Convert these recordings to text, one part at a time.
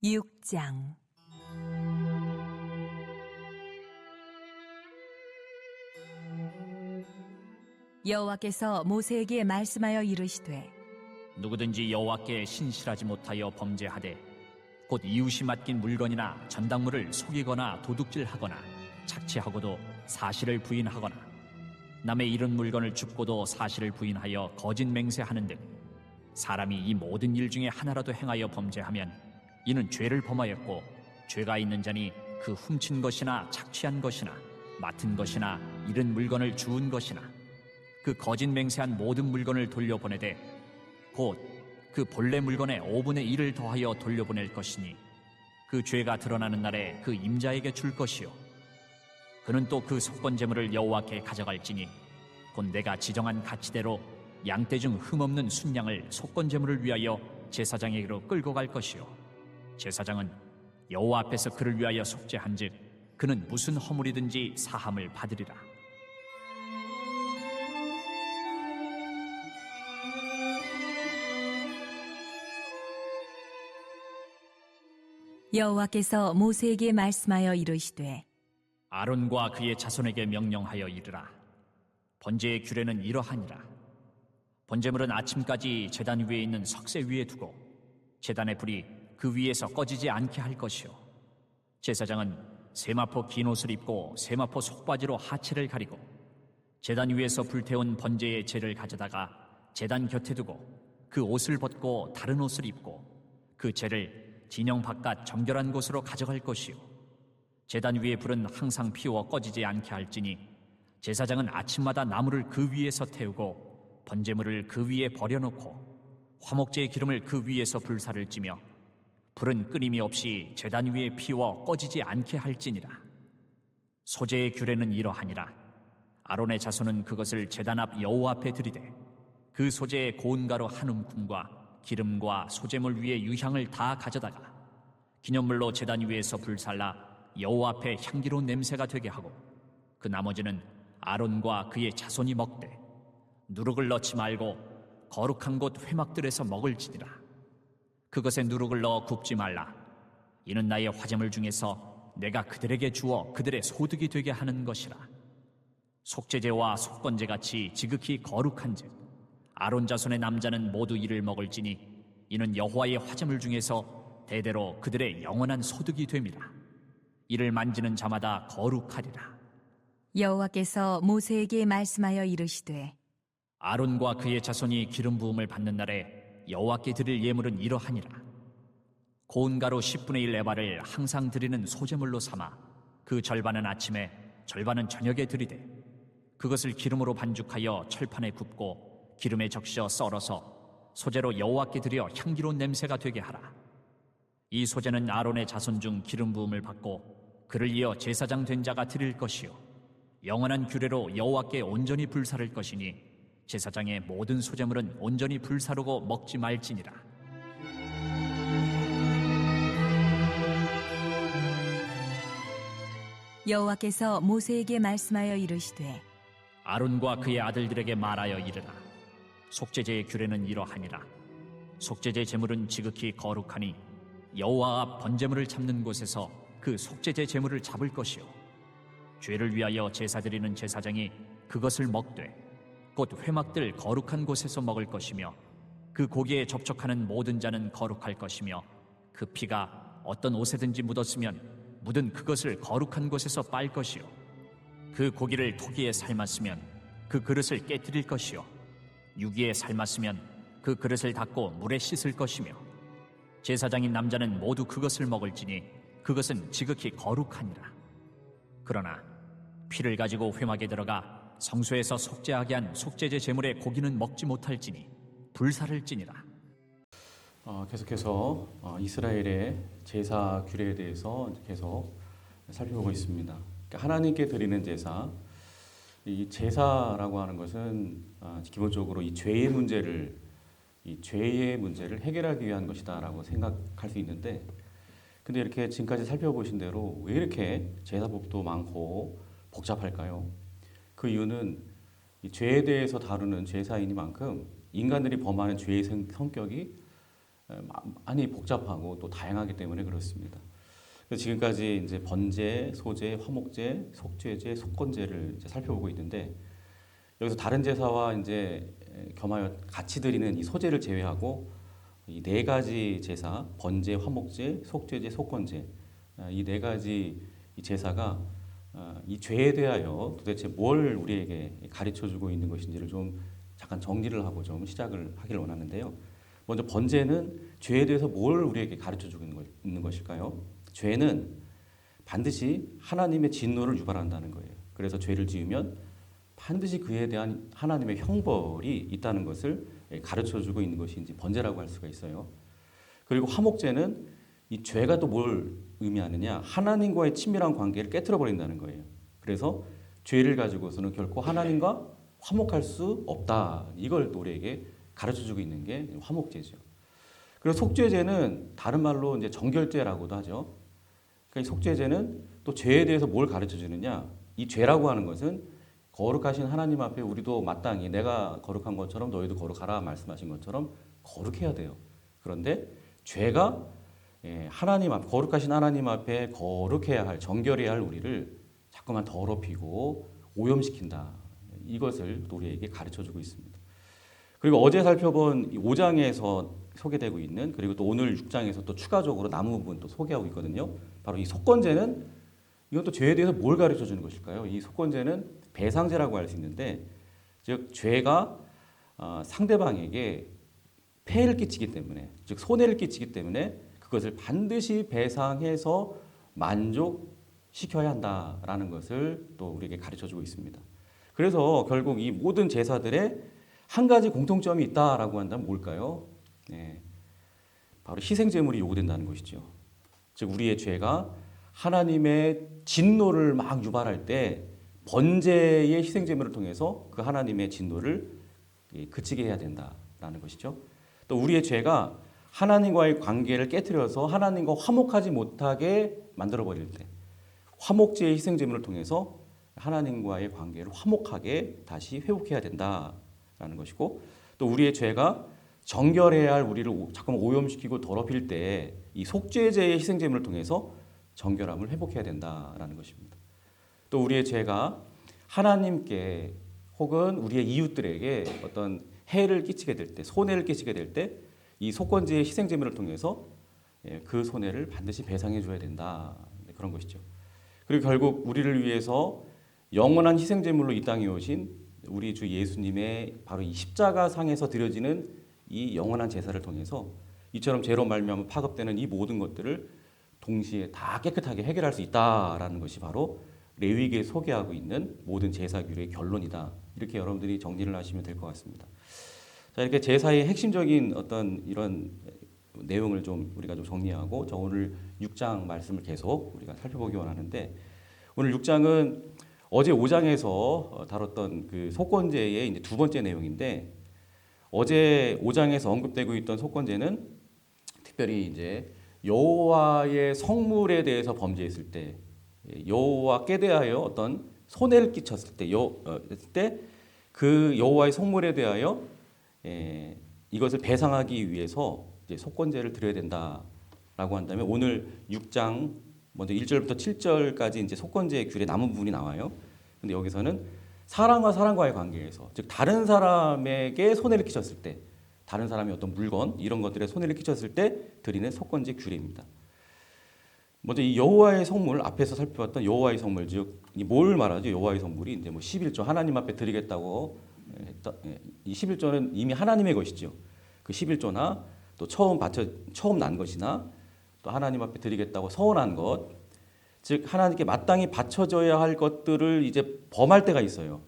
6장 여호와께서 모세에게 말씀하여 이르시되 누구든지 여호와께 신실하지 못하여 범죄하되 곧 이웃이 맡긴 물건이나 전당물을 속이거나 도둑질하거나 착취하고도 사실을 부인하거나 남의 잃은 물건을 줍고도 사실을 부인하여 거짓 맹세하는 등 사람이 이 모든 일 중에 하나라도 행하여 범죄하면 이는 죄를 범하였고 죄가 있는 자니 그 훔친 것이나 착취한 것이나 맡은 것이나 잃은 물건을 주운 것이나 그 거짓 맹세한 모든 물건을 돌려보내되 곧 그 본래 물건의 5분의 1을 더하여 돌려보낼 것이니 그 죄가 드러나는 날에 그 임자에게 줄 것이요 그는 또 그 속건 제물을 여호와께 가져갈지니 곧 내가 지정한 가치대로 양떼 중 흠없는 순양을 속건 제물을 위하여 제사장에게로 끌고 갈 것이요 제사장은 여호와 앞에서 그를 위하여 속죄한즉 그는 무슨 허물이든지 사함을 받으리라. 여호와께서 모세에게 말씀하여 이르시되 아론과 그의 자손에게 명령하여 이르라. 번제의 규례는 이러하니라. 번제물은 아침까지 제단 위에 있는 석쇠 위에 두고 제단의 불이 그 위에서 꺼지지 않게 할 것이요 제사장은 세마포 긴 옷을 입고 세마포 속바지로 하체를 가리고 제단 위에서 불태운 번제의 재를 가져다가 제단 곁에 두고 그 옷을 벗고 다른 옷을 입고 그 재를 진영 바깥 정결한 곳으로 가져갈 것이요 제단 위의 불은 항상 피워 꺼지지 않게 할지니 제사장은 아침마다 나무를 그 위에서 태우고 번제물을 그 위에 버려놓고 화목제의 기름을 그 위에서 불사를 찌며 불은 끊임이 없이 제단 위에 피워 꺼지지 않게 할지니라. 소제의 규례는 이러하니라. 아론의 자손은 그것을 제단 앞 여호와 앞에 드리되 그 소제의 고운 가루 한 움큼과 기름과 소제물 위에 유향을 다 가져다가 기념물로 제단 위에서 불살라 여호와 앞에 향기로운 냄새가 되게 하고 그 나머지는 아론과 그의 자손이 먹되 누룩을 넣지 말고 거룩한 곳 회막들에서 먹을지니라. 그것에 누룩을 넣어 굽지 말라. 이는 나의 화제물 중에서 내가 그들에게 주어 그들의 소득이 되게 하는 것이라. 속죄제와 속건제 같이 지극히 거룩한즉 아론 자손의 남자는 모두 이를 먹을지니 이는 여호와의 화제물 중에서 대대로 그들의 영원한 소득이 됨이라. 이를 만지는 자마다 거룩하리라. 여호와께서 모세에게 말씀하여 이르시되 아론과 그의 자손이 기름 부음을 받는 날에 여호와께 드릴 예물은 이러하니라. 고운 가루 10분의 1 에바를 항상 드리는 소제물로 삼아 그 절반은 아침에 절반은 저녁에 드리되 그것을 기름으로 반죽하여 철판에 굽고 기름에 적셔 썰어서 소제로 여호와께 드려 향기로운 냄새가 되게 하라. 이 소제는 아론의 자손 중 기름 부음을 받고 그를 이어 제사장 된 자가 드릴 것이요 영원한 규례로 여호와께 온전히 불사를 것이니 제사장의 모든 소제물은 온전히 불사르고 먹지 말지니라. 여호와께서 모세에게 말씀하여 이르시되 아론과 그의 아들들에게 말하여 이르라. 속죄제의 규례는 이러하니라. 속죄제 제물은 지극히 거룩하니 여호와 앞 번제물을 잡는 곳에서 그 속죄제 제물을 잡을 것이요 죄를 위하여 제사 드리는 제사장이 그것을 먹되 곧 회막들 거룩한 곳에서 먹을 것이며 그 고기에 접촉하는 모든 자는 거룩할 것이며 그 피가 어떤 옷에든지 묻었으면 묻은 그것을 거룩한 곳에서 빨 것이요 그 고기를 토기에 삶았으면 그 그릇을 깨뜨릴 것이요 유기에 삶았으면 그 그릇을 닦고 물에 씻을 것이며 제사장인 남자는 모두 그것을 먹을지니 그것은 지극히 거룩하니라. 그러나 피를 가지고 회막에 들어가 성소에서 속죄하게 한 속죄제 제물의 고기는 먹지 못할지니 불사를 찌니라. 계속해서 이스라엘의 제사 규례에 대해서 계속 살펴보고 있습니다. 그러니까 하나님께 드리는 제사, 이 제사라고 하는 것은 기본적으로 이 죄의 문제를 해결하기 위한 것이다라고 생각할 수 있는데, 근데 이렇게 지금까지 살펴보신 대로 왜 이렇게 제사법도 많고 복잡할까요? 그 이유는 이 죄에 대해서 다루는 제사이니만큼 인간들이 범하는 죄의 성격이 많이 복잡하고 또 다양하기 때문에 그렇습니다. 그래서 지금까지 이제 번제, 소제, 화목제, 속죄제, 속건제를 이제 살펴보고 있는데 여기서 다른 제사와 이제 겸하여 같이 드리는 이 소제를 제외하고 이 네 가지 제사, 번제, 화목제, 속죄제, 속건제 이 네 가지 이 제사가 이 죄에 대하여 도대체 뭘 우리에게 가르쳐주고 있는 것인지를 좀 잠깐 정리를 하고 좀 시작을 하기를 원하는데요. 먼저 번제는 죄에 대해서 뭘 우리에게 가르쳐주고 있는 것일까요? 죄는 반드시 하나님의 진노를 유발한다는 거예요. 그래서 죄를 지으면 반드시 그에 대한 하나님의 형벌이 있다는 것을 가르쳐주고 있는 것이 이제 번제라고 할 수가 있어요. 그리고 화목제는 이 죄가 또 뭘 의미하느냐? 하나님과의 친밀한 관계를 깨트려 버린다는 거예요. 그래서 죄를 가지고서는 결코 하나님과 화목할 수 없다. 이걸 우리에게 가르쳐주고 있는 게 화목제죠. 그리고 속죄제는 다른 말로 이제 정결제라고도 하죠. 그러니까 이 속죄제는 또 죄에 대해서 뭘 가르쳐주느냐? 이 죄라고 하는 것은 거룩하신 하나님 앞에 우리도 마땅히 내가 거룩한 것처럼 너희도 거룩하라 말씀하신 것처럼 거룩해야 돼요. 그런데 죄가 하나님 앞 거룩하신 하나님 앞에 거룩해야 할 정결해야 할 우리를 자꾸만 더럽히고 오염시킨다. 이것을 우리에게 가르쳐주고 있습니다. 그리고 어제 살펴본 5장에서 소개되고 있는 그리고 또 오늘 6장에서 또 추가적으로 남은 부분 또 소개하고 있거든요. 바로 이 속건제는 이건 또 죄에 대해서 뭘 가르쳐 주는 것일까요? 이 속건제는 배상제라고 할 수 있는데 즉 죄가 상대방에게 폐해를 끼치기 때문에 즉 손해를 끼치기 때문에 그것을 반드시 배상해서 만족시켜야 한다라는 것을 또 우리에게 가르쳐주고 있습니다. 그래서 결국 이 모든 제사들에 한 가지 공통점이 있다라고 한다면 뭘까요? 바로 희생제물이 요구된다는 것이죠. 즉 우리의 죄가 하나님의 진노를 막 유발할 때 번제의 희생제물을 통해서 그 하나님의 진노를 그치게 해야 된다라는 것이죠. 또 우리의 죄가 하나님과의 관계를 깨트려서 하나님과 화목하지 못하게 만들어버릴 때 화목제의 희생제물을 통해서 하나님과의 관계를 화목하게 다시 회복해야 된다라는 것이고 또 우리의 죄가 정결해야 할 우리를 자꾸만 오염시키고 더럽힐 때 이 속죄제의 희생제물을 통해서 정결함을 회복해야 된다라는 것입니다. 또 우리의 죄가 하나님께 혹은 우리의 이웃들에게 어떤 해를 끼치게 될 때, 손해를 끼치게 될 때 이 속건제의 희생제물을 통해서 그 손해를 반드시 배상해 줘야 된다. 그런 것이죠. 그리고 결국 우리를 위해서 영원한 희생제물로 이 땅에 오신 우리 주 예수님의 바로 이 십자가 상에서 드려지는 이 영원한 제사를 통해서 이처럼 죄로 말미암아 파급되는 이 모든 것들을 동시에 다 깨끗하게 해결할 수 있다라는 것이 바로 레위기에 소개하고 있는 모든 제사규례의 결론이다. 이렇게 여러분들이 정리를 하시면 될 것 같습니다. 자, 이렇게 제사의 핵심적인 어떤 이런 내용을 좀 우리가 좀 정리하고 저 오늘 6장 말씀을 계속 우리가 살펴보기 원하는데 오늘 6장은 어제 5장에서 다뤘던 그 속건제의 이제 두 번째 내용인데 어제 5장에서 언급되고 있던 속건제는 특별히 이제 여호와의 성물에 대해서 범죄했을 때 여호와께 대하여 어떤 손해를 끼쳤을 때 그 여호와의 성물에 대하여 이것을 배상하기 위해서 이제 속건제를 드려야 된다라고 한다면 오늘 6장 먼저 1절부터 7절까지 이제 속건제의 규례 남은 부분이 나와요. 근데 여기서는 사람과 사람과의 관계에서 즉 다른 사람에게 손해를 끼쳤을 때 다른 사람의 어떤 물건 이런 것들에 손해를 끼쳤을 때 드리는 속건제 규례입니다. 먼저 이 여호와의 성물 앞에서 살펴봤던 여호와의 성물 즉 뭘 말하죠? 여호와의 성물이 이제 뭐 11조 하나님 앞에 드리겠다고 했다. 이 11조는 이미 하나님의 것이죠. 그 11조나 또 처음 난 것이나 또 하나님 앞에 드리겠다고 서원한 것, 즉 하나님께 마땅히 바쳐져야 할 것들을 이제 범할 때가 있어요.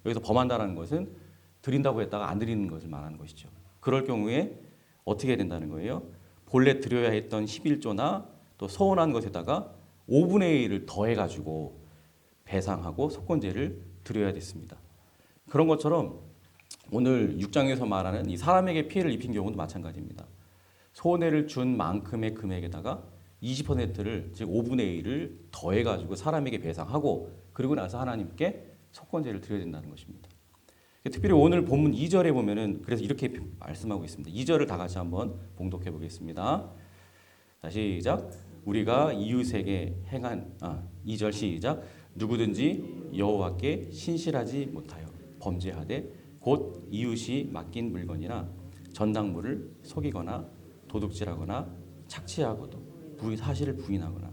여기서 범한다는 것은 드린다고 했다가 안 드리는 것을 말하는 것이죠. 그럴 경우에 어떻게 해야 된다는 거예요? 본래 드려야 했던 11조나 또 서원한 것에다가 5분의 1을 더해가지고 배상하고 속건제를 드려야 됐습니다. 그런 것처럼 오늘 6장에서 말하는 이 사람에게 피해를 입힌 경우도 마찬가지입니다. 손해를 준 만큼의 금액에다가 20%를 즉 5분의 1을 더해가지고 사람에게 배상하고 그리고 나서 하나님께 속건제를 드려야 된다는 것입니다. 특별히 오늘 본문 2절에 보면은 그래서 이렇게 말씀하고 있습니다. 2절을 다 같이 한번 봉독해 보겠습니다. 다시 시작. 우리가 이웃에게 행한 2절 시작. 누구든지 여호와께 신실하지 못하여 범죄하되 곧 이웃이 맡긴 물건이나 전당물을 속이거나 도둑질하거나 착취하고도 사실을 부인하거나.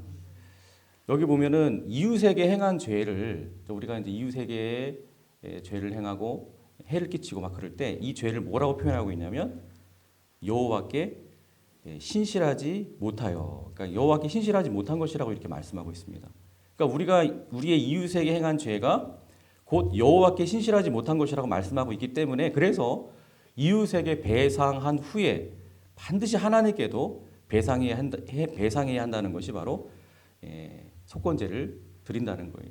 여기 보면은 이웃에게 행한 죄를 우리가 이제 이웃에게 죄를 행하고 해를 끼치고 막 그럴 때 이 죄를 뭐라고 표현하고 있냐면 여호와께 신실하지 못하여, 그러니까 여호와께 신실하지 못한 것이라고 이렇게 말씀하고 있습니다. 그러니까 우리가 우리의 이웃에게 행한 죄가 곧 여호와께 신실하지 못한 것이라고 말씀하고 있기 때문에 그래서 이웃에게 배상한 후에 반드시 하나님께도 배상해야 한다는 것이 바로 속건제를 드린다는 거예요.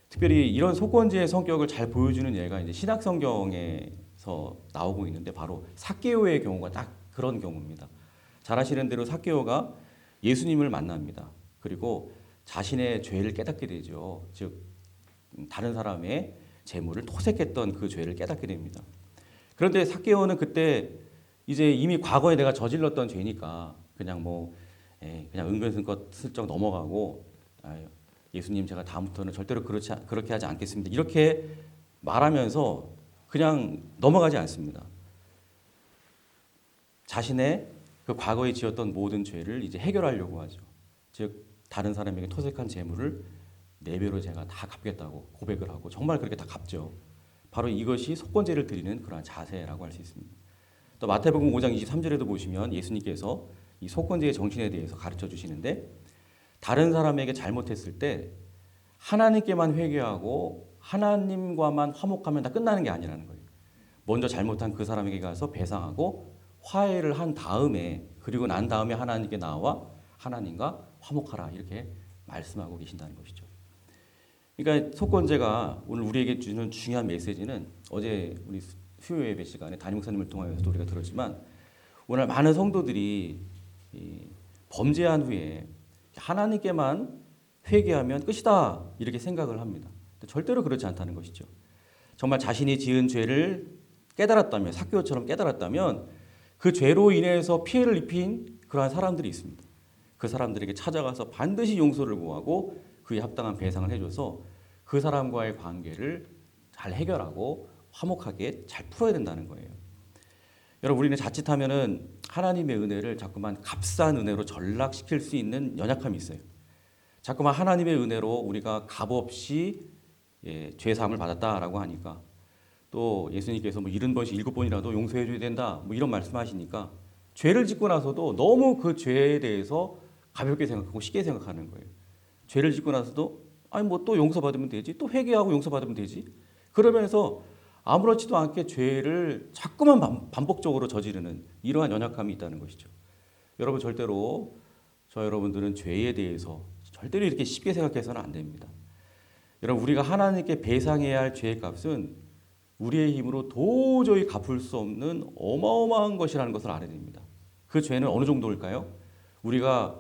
특별히 이런 속건제의 성격을 잘 보여주는 예가 이제 신약 성경에서 나오고 있는데 바로 삭개오의 경우가 딱 그런 경우입니다. 잘 아시는 대로 삭개오가 예수님을 만납니다. 그리고 자신의 죄를 깨닫게 되죠. 즉 다른 사람의 재물을 토색했던 그 죄를 깨닫게 됩니다. 그런데 삭개오는 그때 이제 이미 과거에 내가 저질렀던 죄니까 그냥 그냥 은근슬쩍 슬쩍 넘어가고 예수님 제가 다음부터는 절대로 그렇게 하지 않겠습니다. 이렇게 말하면서 그냥 넘어가지 않습니다. 자신의 그 과거에 지었던 모든 죄를 이제 해결하려고 하죠. 즉 다른 사람에게 토색한 재물을 4배로 제가 다 갚겠다고 고백을 하고 정말 그렇게 다 갚죠. 바로 이것이 속건제를 드리는 그러한 자세라고 할 수 있습니다. 또 마태복음 5장 23절에도 보시면 예수님께서 이 속건제의 정신에 대해서 가르쳐 주시는데 다른 사람에게 잘못했을 때 하나님께만 회개하고 하나님과만 화목하면 다 끝나는 게 아니라는 거예요. 먼저 잘못한 그 사람에게 가서 배상하고 화해를 한 다음에 그리고 난 다음에 하나님께 나와 하나님과 화목하라 이렇게 말씀하고 계신다는 것이죠. 그러니까 속건제가 오늘 우리에게 주는 중요한 메시지는 어제 우리 수요 예배 시간에 담임 목사님을 통하여서 우리가 들었지만 오늘 많은 성도들이 범죄한 후에 하나님께만 회개하면 끝이다 이렇게 생각을 합니다. 절대로 그렇지 않다는 것이죠. 정말 자신이 지은 죄를 깨달았다면 삭개오처럼 깨달았다면 그 죄로 인해서 피해를 입힌 그러한 사람들이 있습니다. 그 사람들에게 찾아가서 반드시 용서를 구하고 그에 합당한 배상을 해줘서 그 사람과의 관계를 잘 해결하고 화목하게 잘 풀어야 된다는 거예요. 여러분 우리는 자칫하면은 하나님의 은혜를 자꾸만 값싼 은혜로 전락시킬 수 있는 연약함이 있어요. 자꾸만 하나님의 은혜로 우리가 값없이 죄사함을 받았다라고 하니까 또 예수님께서 70번씩 7번이라도 용서해줘야 된다 이런 말씀하시니까 죄를 짓고 나서도 너무 그 죄에 대해서 가볍게 생각하고 쉽게 생각하는 거예요. 죄를 짓고 나서도 또 용서받으면 되지, 또 회개하고 용서받으면 되지, 그러면서 아무렇지도 않게 죄를 자꾸만 반복적으로 저지르는 이러한 연약함이 있다는 것이죠. 여러분 절대로 여러분들은 죄에 대해서 절대로 이렇게 쉽게 생각해서는 안 됩니다. 여러분 우리가 하나님께 배상해야 할 죄의 값은 우리의 힘으로 도저히 갚을 수 없는 어마어마한 것이라는 것을 알아야 됩니다. 그 죄는 어느 정도일까요? 우리가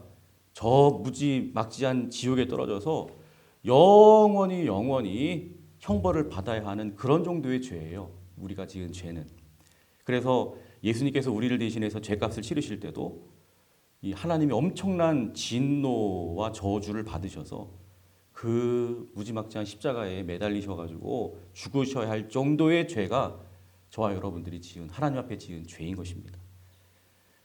저 무지막지한 지옥에 떨어져서 영원히 형벌을 받아야 하는 그런 정도의 죄예요. 우리가 지은 죄는. 그래서 예수님께서 우리를 대신해서 죄값을 치르실 때도 이 하나님의 엄청난 진노와 저주를 받으셔서 그 무지막지한 십자가에 매달리셔가지고 죽으셔야 할 정도의 죄가 저와 여러분들이 지은 하나님 앞에 지은 죄인 것입니다.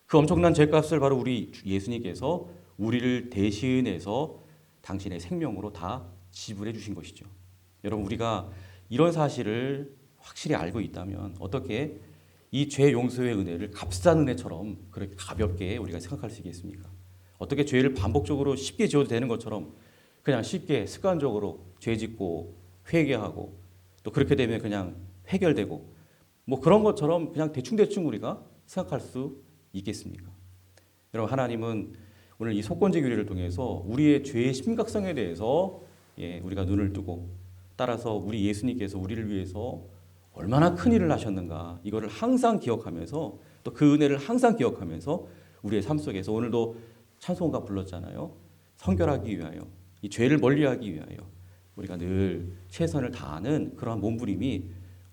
그 엄청난 죄값을 바로 우리 예수님께서 우리를 대신해서 당신의 생명으로 다 지불해 주신 것이죠. 여러분 우리가 이런 사실을 확실히 알고 있다면 어떻게 이 죄 용서의 은혜를 값싼 은혜처럼 그렇게 가볍게 우리가 생각할 수 있겠습니까? 어떻게 죄를 반복적으로 쉽게 지어도 되는 것처럼 그냥 쉽게 습관적으로 죄 짓고 회개하고 또 그렇게 되면 그냥 해결되고 그런 것처럼 그냥 대충 우리가 생각할 수 있겠습니까? 여러분 하나님은 오늘 이 속건제 규례를 통해서 우리의 죄의 심각성에 대해서 우리가 눈을 뜨고 따라서 우리 예수님께서 우리를 위해서 얼마나 큰 일을 하셨는가 이거를 항상 기억하면서 또 그 은혜를 항상 기억하면서 우리의 삶 속에서 오늘도 찬송가 불렀잖아요. 성결하기 위하여 이 죄를 멀리하기 위하여 우리가 늘 최선을 다하는 그러한 몸부림이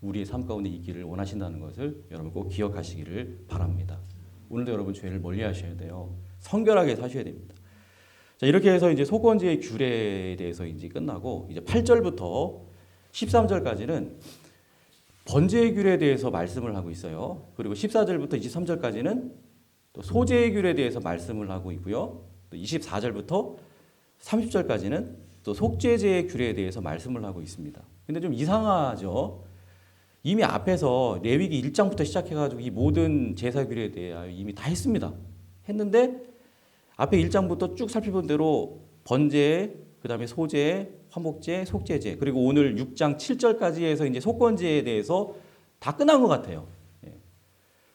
우리의 삶 가운데 있기를 원하신다는 것을 여러분 꼭 기억하시기를 바랍니다. 오늘도 여러분 죄를 멀리 하셔야 돼요. 성결하게 사셔야 됩니다. 자, 이렇게 해서 이제 속건제의 규례에 대해서 이제 끝나고 이제 8절부터 13절까지는 번제의 규례에 대해서 말씀을 하고 있어요. 그리고 14절부터 23절까지는 또 소제의 규례에 대해서 말씀을 하고 있고요. 또 24절부터 30절까지는 또 속죄제의 규례에 대해서 말씀을 하고 있습니다. 근데 좀 이상하죠. 이미 앞에서 레위기 1장부터 시작해가지고 이 모든 제사 규례에 대하여 이미 다 했습니다. 했는데 앞에 1장부터 쭉 살펴본 대로 번제, 그다음에 소제, 화목제, 속죄제, 그리고 오늘 6장 7절까지 해서 이제 속건제에 대해서 다 끝난 것 같아요.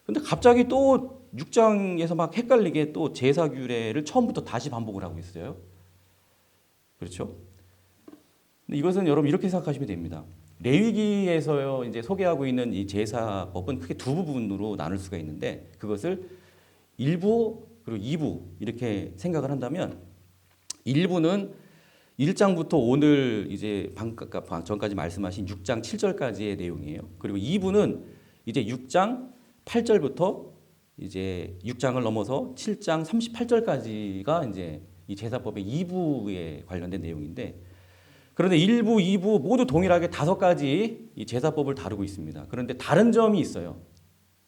근데 갑자기 또 6장에서 막 헷갈리게 또 제사 규례를 처음부터 다시 반복을 하고 있어요. 그렇죠? 근데 이것은 여러분 이렇게 생각하시면 됩니다. 레위기에서 이제 소개하고 있는 이 제사법은 크게 두 부분으로 나눌 수가 있는데 그것을 1부 그리고 2부 이렇게 생각을 한다면 1부는 1장부터 오늘 이제 전까지 말씀하신 6장 7절까지의 내용이에요. 그리고 2부는 이제 6장 8절부터 이제 6장을 넘어서 7장 38절까지가 이제 이 제사법의 2부에 관련된 내용인데 그런데 1부, 2부 모두 동일하게 5가지 이 제사법을 다루고 있습니다. 그런데 다른 점이 있어요.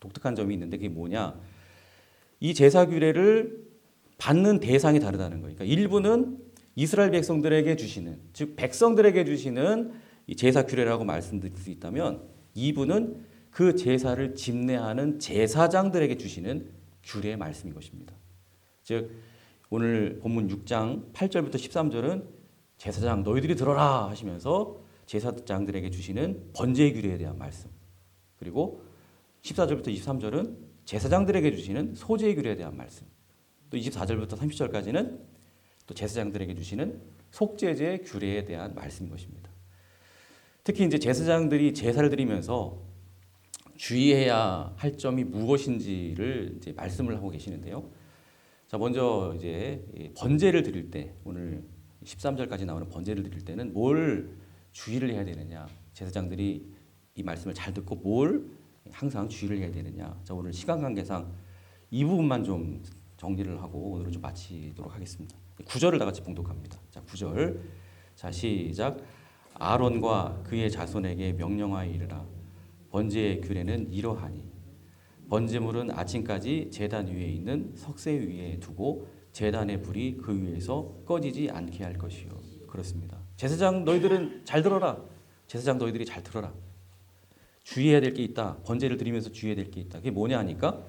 독특한 점이 있는데 그게 뭐냐? 이 제사 규례를 받는 대상이 다르다는 거예요. 그러니까 1부는 이스라엘 백성들에게 주시는, 즉 백성들에게 주시는 이 제사 규례라고 말씀드릴 수 있다면 2부는 그 제사를 집례하는 제사장들에게 주시는 규례의 말씀인 것입니다. 즉 오늘 본문 6장 8절부터 13절은 제사장 너희들이 들어라 하시면서 제사장들에게 주시는 번제의 규례에 대한 말씀. 그리고 14절부터 23절은 제사장들에게 주시는 소제의 규례에 대한 말씀. 또 24절부터 30절까지는 또 제사장들에게 주시는 속죄제 규례에 대한 말씀인 것입니다. 특히 이제 제사장들이 제사를 드리면서 주의해야 할 점이 무엇인지를 이제 말씀을 하고 계시는데요. 자, 먼저 이제 번제를 드릴 때 오늘 13절까지 나오는 번제를 드릴 때는 뭘 주의를 해야 되느냐? 제사장들이 이 말씀을 잘 듣고 뭘 항상 주의를 해야 되느냐? 자, 오늘 시간 관계상 이 부분만 좀 정리를 하고 오늘은 좀 마치도록 하겠습니다. 9절을 다 같이 봉독합니다. 자, 9절. 자, 시작. 아론과 그의 자손에게 명령하여 이르라. 번제의 규례는 이러하니 번제물은 아침까지 제단 위에 있는 석쇠 위에 두고 제단의 불이 그 위에서 꺼지지 않게 할 것이요. 그렇습니다. 제사장 너희들은 잘 들어라. 제사장 너희들이 잘 들어라. 주의해야 될 게 있다. 번제를 드리면서 주의해야 될 게 있다. 그게 뭐냐 하니까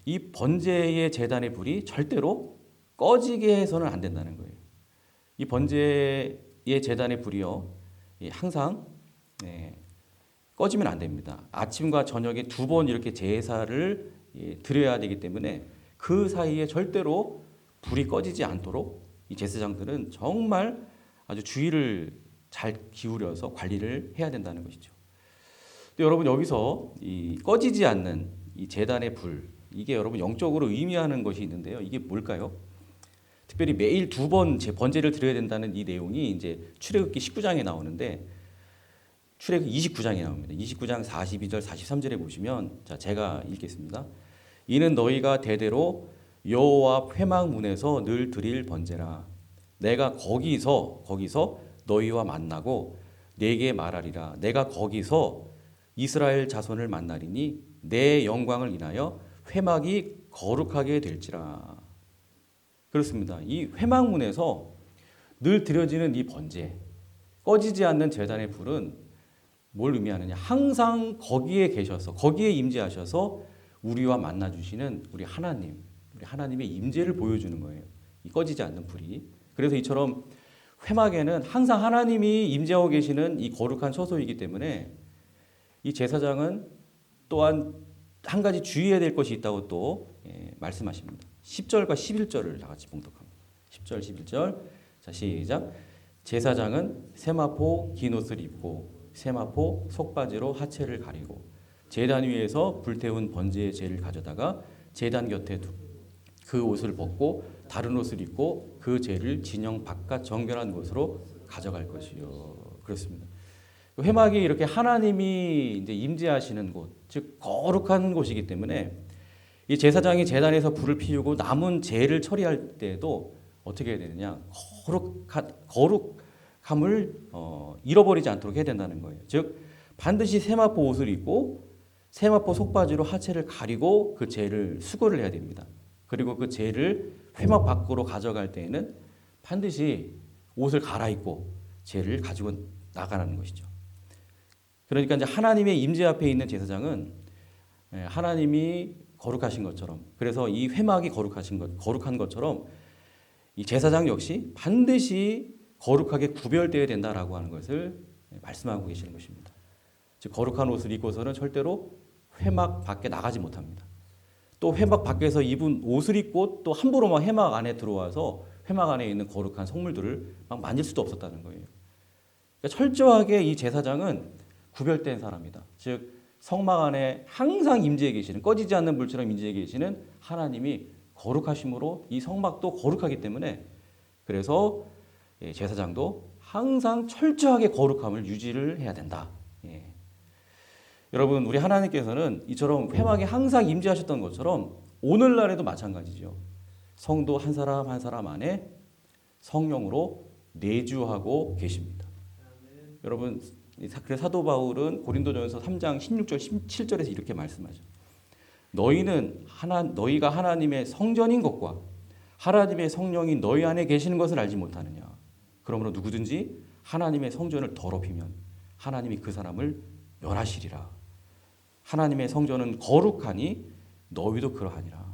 이 번제의 제단의 불이 절대로 꺼지게 해서는 안 된다는 거예요. 이 번제의 제단의 불이요. 항상 꺼지면 안 됩니다. 아침과 저녁에 2번 이렇게 제사를 드려야 되기 때문에 그 사이에 절대로 불이 꺼지지 않도록 이 제사장들은 정말 아주 주의를 잘 기울여서 관리를 해야 된다는 것이죠. 근데 여러분 여기서 이 꺼지지 않는 이 제단의 불 이게 여러분 영적으로 의미하는 것이 있는데요. 이게 뭘까요? 특별히 매일 2번 번제를 드려야 된다는 이 내용이 이제 출애굽기 19장에 나오는데 출애굽기 29장에 나옵니다. 29장 42절 43절에 보시면 자 제가 읽겠습니다. 이는 너희가 대대로 여호와 회막문에서 늘 드릴 번제라. 내가 거기서 너희와 만나고 내게 말하리라. 내가 거기서 이스라엘 자손을 만나리니 내 영광을 인하여 회막이 거룩하게 될지라. 그렇습니다. 이 회막문에서 늘 드려지는 이 번제, 꺼지지 않는 제단의 불은 뭘 의미하느냐? 항상 거기에 계셔서 거기에 임재하셔서 우리와 만나 주시는 우리 하나님의 임재를 보여주는 거예요. 이 꺼지지 않는 불이. 그래서 이처럼 회막에는 항상 하나님이 임재하고 계시는 이 거룩한 처소이기 때문에 이 제사장은 또한 한 가지 주의해야 될 것이 있다고 또 말씀하십니다. 10절과 11절을 다 같이 봉독합니다. 10절, 11절. 자, 시작. 제사장은 세마포 긴 옷을 입고 세마포 속바지로 하체를 가리고 제단 위에서 불태운 번제의 재를 가져다가 제단 곁에 그 옷을 벗고 다른 옷을 입고 그 재를 진영 바깥 정결한 곳으로 가져갈 것이요. 그렇습니다. 회막이 이렇게 하나님이 이제 임재하시는 곳, 즉 거룩한 곳이기 때문에 이 제사장이 제단에서 불을 피우고 남은 재를 처리할 때에도 어떻게 해야 되느냐? 거룩함을 잃어버리지 않도록 해야 된다는 거예요. 즉 반드시 세마포 옷을 입고 세마포 속바지로 하체를 가리고 그 재를 수거를 해야 됩니다. 그리고 그 재를 회막 밖으로 가져갈 때에는 반드시 옷을 갈아입고 재를 가지고 나가라는 것이죠. 그러니까 이제 하나님의 임재 앞에 있는 제사장은 하나님이 거룩하신 것처럼, 그래서 이 회막이 거룩한 것처럼 이 제사장 역시 반드시 거룩하게 구별되어야 된다라고 하는 것을 말씀하고 계시는 것입니다. 즉 거룩한 옷을 입고서는 절대로 회막 밖에 나가지 못합니다. 또 회막 밖에서 입은 옷을 입고 또 함부로 막 회막 안에 들어와서 회막 안에 있는 거룩한 성물들을 막 만질 수도 없었다는 거예요. 그러니까 철저하게 이 제사장은 구별된 사람이다. 즉 성막 안에 항상 임재해 계시는, 꺼지지 않는 불처럼 임재해 계시는 하나님이 거룩하심으로 이 성막도 거룩하기 때문에, 그래서 제사장도 항상 철저하게 거룩함을 유지를 해야 된다. 예. 여러분, 우리 하나님께서는 이처럼 회막에 항상 임재하셨던 것처럼 오늘날에도 마찬가지죠. 성도 한 사람 한 사람 안에 성령으로 내주하고 계십니다. 여러분, 그래서 사도 바울은 고린도전서 3장 16절 17절에서 이렇게 말씀하죠. 너희가 하나님의 성전인 것과 하나님의 성령이 너희 안에 계시는 것을 알지 못하느냐. 그러므로 누구든지 하나님의 성전을 더럽히면 하나님이 그 사람을 멸하시리라. 하나님의 성전은 거룩하니 너희도 그러하니라.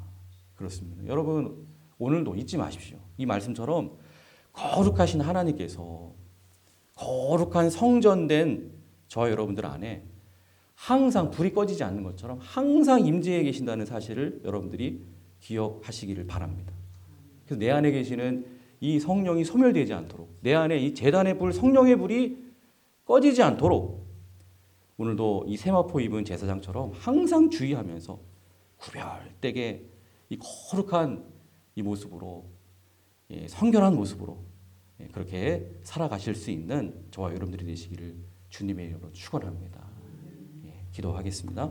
그렇습니다. 여러분, 오늘도 잊지 마십시오. 이 말씀처럼 거룩하신 하나님께서 거룩한 성전된 저와 여러분들 안에 항상 불이 꺼지지 않는 것처럼 항상 임재해 계신다는 사실을 여러분들이 기억하시기를 바랍니다. 그래서 내 안에 계시는 이 성령이 소멸되지 않도록, 내 안에 이 제단의 불, 성령의 불이 꺼지지 않도록 오늘도 이 세마포 입은 제사장처럼 항상 주의하면서 구별되게 이 거룩한 이 모습으로, 성결한 모습으로 그렇게 살아가실 수 있는 저와 여러분들이 되시기를 주님의 이름으로 축원합니다. 기도하겠습니다.